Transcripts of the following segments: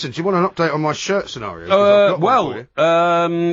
Martin, do you want an update on my shirt scenario?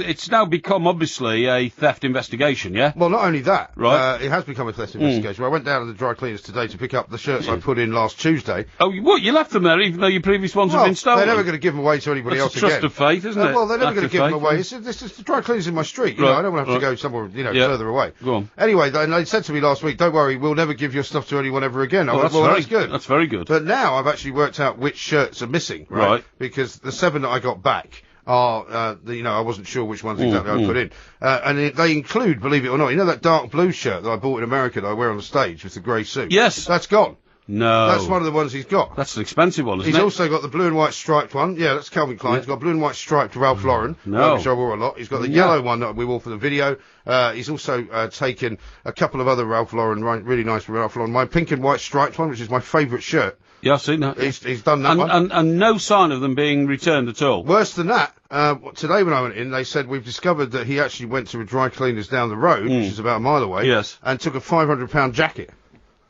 It's now become, obviously, a theft investigation, yeah? Well, not only that. Right. It has become a theft investigation. I went down to the dry cleaners today to pick up the shirts I put in last Tuesday. Oh, what? You left them there, even though your previous ones have been stolen? They're never going to give them away to anybody else again. Trust of faith, isn't it? Well, they're never going to give them away. This is the dry cleaners in my street. You know, I don't want to have to go somewhere, further away. Go on. Anyway, they said to me last week, don't worry, we'll never give your stuff to anyone ever again. That's good. That's very good. But now I've actually worked out which shirts are missing, right? Because the 7 that I got back are, I wasn't sure which ones exactly I put in. And they include, believe it or not, that dark blue shirt that I bought in America that I wear on the stage with the grey suit. Yes. That's gone. No. That's one of the ones he's got. That's an expensive one, isn't it? He's also got the blue and white striped one. Yeah, that's Calvin Klein. He's got blue and white striped Ralph Lauren, which I wore a lot. He's got the yellow one that we wore for the video. He's also taken a couple of other Ralph Lauren, really nice Ralph Lauren. My pink and white striped one, which is my favourite shirt. Yeah, I've seen that. He's done that one. And no sign of them being returned at all. Worse than that, today when I went in, they said we've discovered that he actually went to a dry cleaners down the road, which is about a mile away, and took a £500 jacket.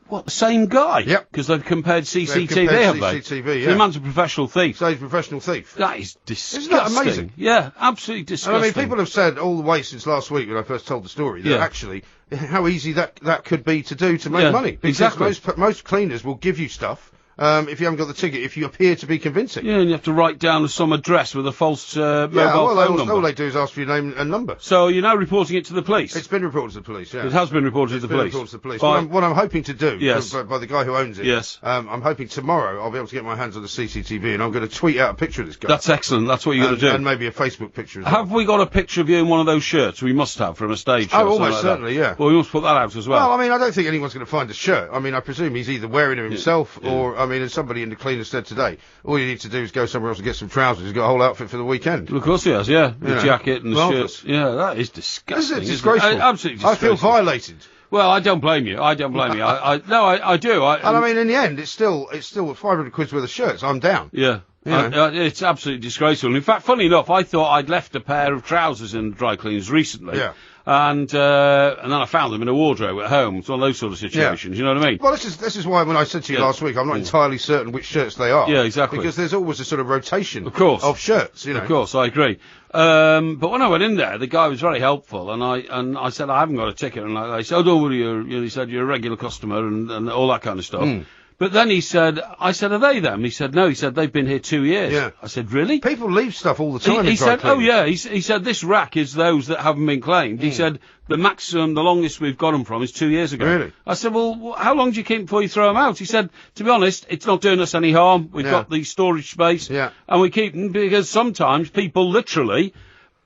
What, the same guy? Yep. Because they've compared CCTV, have they? CCTV, yeah. The man's a professional thief. So he's a professional thief. That is disgusting. Isn't that amazing? Yeah, absolutely disgusting. And I mean, people have said all the way since last week when I first told the story that actually how easy that could be to do to make money. Because most cleaners will give you stuff. If you haven't got the ticket, if you appear to be convincing. Yeah, and you have to write down some address with a false mobile phone number. All they do is ask for your name and number. So you're now reporting it to the police? It's been reported to the police, yeah. It has been reported to the police? Reported to the police. What I'm hoping to do, by the guy who owns it, I'm hoping tomorrow I'll be able to get my hands on the CCTV and I'm going to tweet out a picture of this guy. That's excellent, that's what you're going to do. And maybe a Facebook picture as well. Have we got a picture of you in one of those shirts? We must have from a stage show. Oh, almost certainly, yeah. Well, we must put that out as well. Well, I mean, I don't think anyone's going to find a shirt. I mean, I presume he's either wearing it himself or, I mean, as somebody in the cleaner said today, all you need to do is go somewhere else and get some trousers. He's got a whole outfit for the weekend. Well, of course he has, yeah. The jacket and the shirts. Yeah, that is disgusting. It's disgraceful. Absolutely disgraceful. I feel violated. Well, I don't blame you. I do. I do. And I mean, in the end, it's still 500 quid worth of shirts. I'm down. Yeah. It's absolutely disgraceful. In fact, funny enough, I thought I'd left a pair of trousers in the dry cleaners recently. Yeah. And then I found them in a wardrobe at home. It's one of those sort of situations, you know what I mean? Well, this is why when I said to you last week, I'm not entirely certain which shirts they are. Yeah, exactly. Because there's always a sort of rotation of shirts, you know. Of course, I agree. But when I went in there, the guy was very helpful, and I said, I haven't got a ticket, and I said, oh, don't worry, he said, you're a regular customer, and all that kind of stuff. But then I said, are they them? He said, no, he said, they've been here 2 years. Yeah. I said, really? People leave stuff all the time. He said, oh yeah, he said, this rack is those that haven't been claimed. He said, the maximum, the longest we've got them from is 2 years ago. Really? I said, well, how long do you keep before you throw them out? He said, to be honest, it's not doing us any harm. We've got the storage space. Yeah. And we keep them because sometimes people literally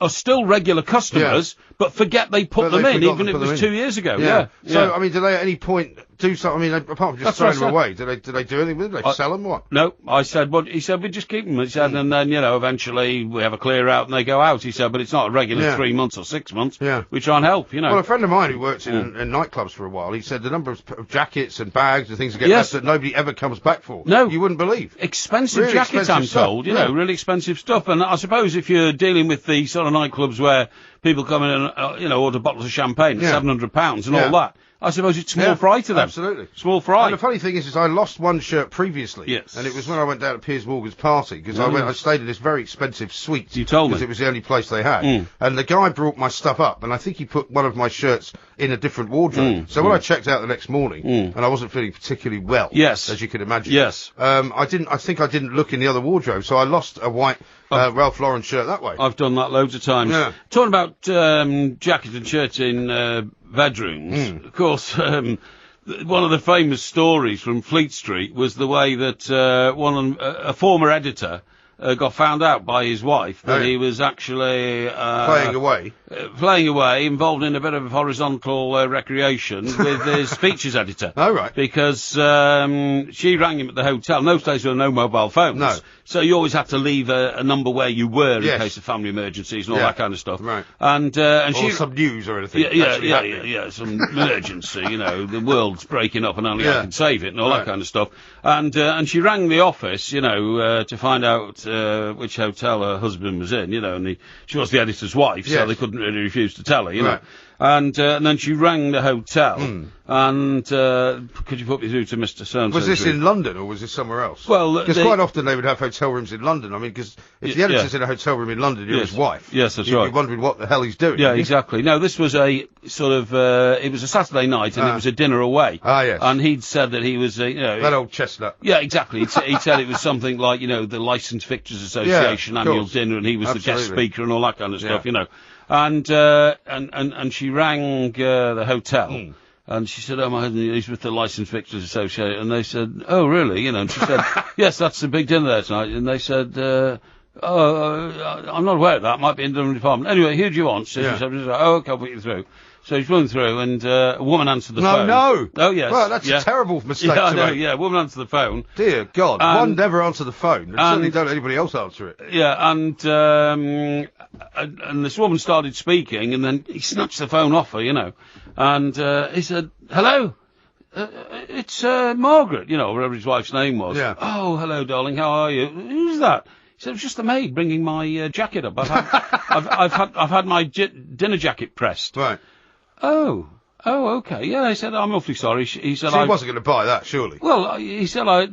are still regular customers, but forget they put them in, even if it was 2 years ago. Yeah. So, I mean, do they at any point do something? I mean, apart from just throwing them away, do they do anything with them? Do they sell them or what? No, I said, he said, we just keep them. He said, and then, eventually we have a clear out and they go out. He said, but it's not a regular 3 months or 6 months. Yeah. We try and help, Well, a friend of mine who worked in nightclubs for a while, he said the number of jackets and bags and things that get left that nobody ever comes back for. No. You wouldn't believe. Expensive jackets, I'm told, really expensive stuff. And I suppose if you're dealing with the sort of nightclubs where people come in and, order bottles of champagne at £700 and all that, I suppose it's small fry to them. Absolutely. Small fry. And the funny thing is I lost one shirt previously. Yes. And it was when I went down to Piers Morgan's party, because I stayed in this very expensive suite. You told me. Because it was the only place they had. And the guy brought my stuff up, and I think he put one of my shirts in a different wardrobe. So when I checked out the next morning, and I wasn't feeling particularly well, as you can imagine. Yes. I think I didn't look in the other wardrobe, so I lost a white Ralph Lauren shirt that way. I've done that loads of times. Yeah. Talking about jackets and shirts in bedrooms, of course, one of the famous stories from Fleet Street was the way that a former editor got found out by his wife that he was actually playing away, involved in a bit of horizontal recreation with his features editor. Oh, right. Because she rang him at the hotel. In those days there were no mobile phones. No. So you always had to leave a number where you were in case of family emergencies and all that kind of stuff. Right. And or some news or anything. Some emergency, the world's breaking up and only I can save it and all that kind of stuff. And she rang the office, to find out which hotel her husband was in, and she was the editor's wife, so they couldn't really refuse to tell her, know. And then she rang the hotel, And could you put me through to Mr. So-and-so? Was this in London or was this somewhere else? Well, because quite often they would have hotel rooms in London. I mean, because if the editor's in a hotel room in London, you're his wife. Yes, that's right. You're wondering what the hell he's doing. Yeah, exactly. No, this was a sort of, it was a Saturday night and it was a dinner away. Ah, yes. And he'd said that he was, that old chestnut. Yeah, exactly. He'd said it was something like, the Licensed Fixtures Association annual dinner, and he was the guest speaker and all that kind of stuff, And she rang the hotel. And she said, my husband, he's with the Licensed Fixtures Association. And they said, oh, really? And she said, yes, that's the big dinner there tonight. And they said, I'm not aware of that. Might be in the different department. Anyway, who do you want? So she said, oh, okay, I'll put you through. So he's running through, and a woman answered the phone. No! Oh, yes. Well, that's a terrible mistake to make. Yeah, a woman answered the phone. Dear God, one never answer the phone. And certainly don't let anybody else answer it. Yeah, and this woman started speaking, and then he snatched the phone off her, And he said, hello? It's Margaret, whatever his wife's name was. Yeah. Oh, hello, darling, how are you? Who's that? He said, it was just the maid bringing my jacket up. I've had my dinner jacket pressed. Right. Oh, okay. Yeah, he said, I'm awfully sorry. He said, she wasn't going to buy that, surely. Well, he said, I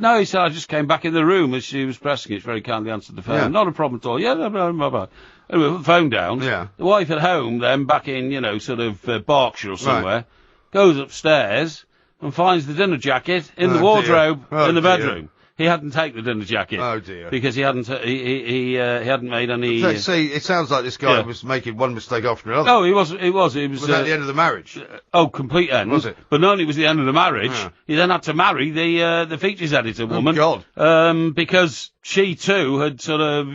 just came back in the room as she was pressing it. Very kindly answered the phone. Yeah. Not a problem at all. Yeah, bye. Anyway, put the phone down. Yeah. The wife at home, then back in, sort of Berkshire or somewhere, goes upstairs and finds the dinner jacket in the wardrobe in the bedroom. He hadn't taken the dinner jacket. Oh dear! Because he hadn't. He hadn't made any. See, it sounds like this guy was making one mistake after another. No, he was. It was. Was that the end of the marriage? Complete end. Was it? But not only was the end of the marriage, he then had to marry the features editor woman. Oh God! Because she too had sort of,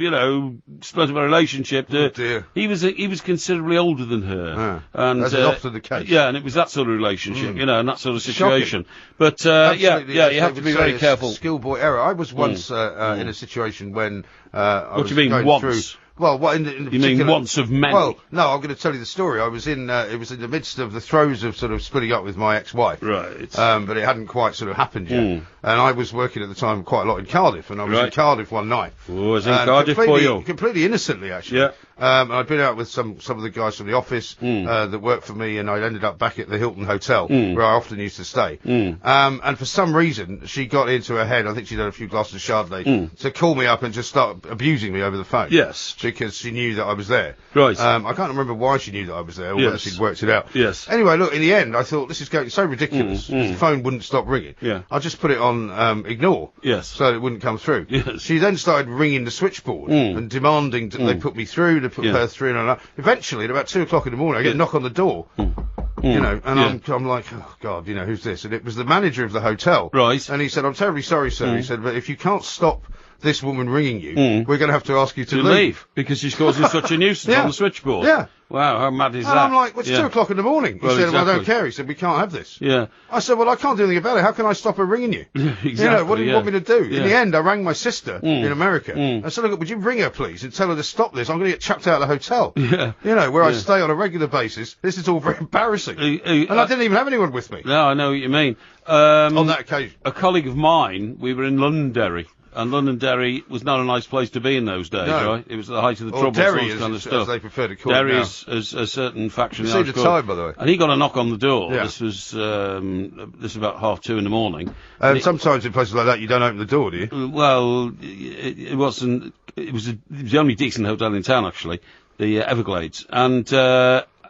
split up a relationship. Oh dear! He was considerably older than her, and as is often the case. Yeah, and it was that sort of relationship, and that sort of situation. Shocking. But you have to be very careful. Schoolboy error. I was once in a situation when I was do you mean going once? Through. Well, what in the you mean once of many? Well, no, I'm going to tell you the story. I was in, it was in the midst of the throes of sort of splitting up with my ex-wife. Right. But it hadn't quite sort of happened yet. And I was working at the time quite a lot in Cardiff, and I was in Cardiff one night. Oh, was in Cardiff for you? Completely innocently, actually. Yeah. I'd been out with some of the guys from the office that worked for me, and I ended up back at the Hilton Hotel, where I often used to stay. And for some reason, she got into her head, I think she'd had a few glasses of Chardonnay, to call me up and just start abusing me over the phone. Yes. Because she knew that I was there. Right. I can't remember why she knew that I was there, or whether she'd worked it out. Yes. Anyway, look, in the end, I thought, this is going so ridiculous. The phone wouldn't stop ringing. Yeah. I just put it on ignore. Yes. So it wouldn't come through. Yes. She then started ringing the switchboard and demanding that they put me through, to put her through, and eventually, at about 2 o'clock in the morning, I get a knock on the door. And I'm like, oh God, who's this? And it was the manager of the hotel. Right. And he said, I'm terribly sorry, sir. He said, but if you can't stop this woman ringing you, we're going to have to ask you to leave. Because she's causing such a nuisance on the switchboard. Yeah. Wow, how mad is that? And I'm like, well, it's 2 o'clock in the morning. He said, well, I don't care. He said, we can't have this. Yeah. I said, well, I can't do anything about it. How can I stop her ringing you? Exactly. What do you want me to do? Yeah. In the end, I rang my sister in America. I said, look, would you ring her, please, and tell her to stop this? I'm going to get chucked out of the hotel. Yeah. Where I stay on a regular basis. This is all very embarrassing. And I didn't even have anyone with me. No, I know what you mean. On that occasion. A colleague of mine, we were in Londonderry. And Londonderry was not a nice place to be in those days, right? It was at the height of the Troubles, all this kind of stuff. As they prefer to call Derry it now. is a certain faction. You see the time, by the way. And he got a knock on the door. Yeah. This was about 2:30 in the morning. And sometimes in places like that, you don't open the door, do you? Well, it wasn't. It was the only decent hotel in town, actually, the Everglades.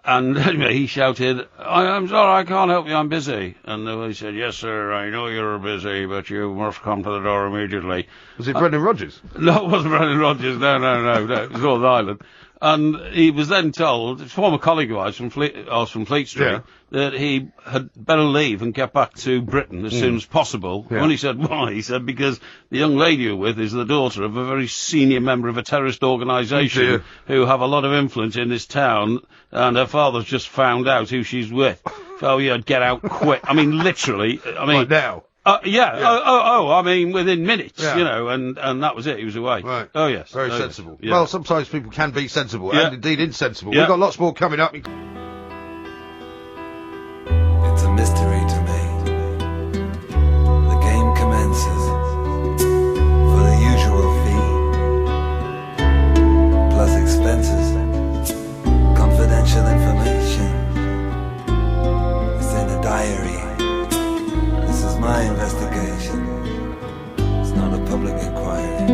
And anyway, he shouted, I'm sorry, I can't help you, I'm busy. And he said, yes, sir, I know you're busy, but you must come to the door immediately. Was it Brendan Rodgers? No, it wasn't Brendan Rodgers, no, it was Northern Ireland. And he was then told, a former colleague of ours from Fleet Street, that he had better leave and get back to Britain as soon as possible. Yeah. When he said why, he said because the young lady you're with is the daughter of a very senior member of a terrorist organisation who have a lot of influence in this town, and her father's just found out who she's with. So yeah, get out quick. I mean, literally. Like now. I mean, within minutes, and that was it. He was away. Right. Oh, yes. Very sensible. Yeah. Well, sometimes people can be sensible, and indeed insensible. Yeah. We've got lots more coming up. It's a mystery to me. The game commences for the usual fee, plus expenses, confidential information. It's in a diary. my investigation. It's not a public inquiry.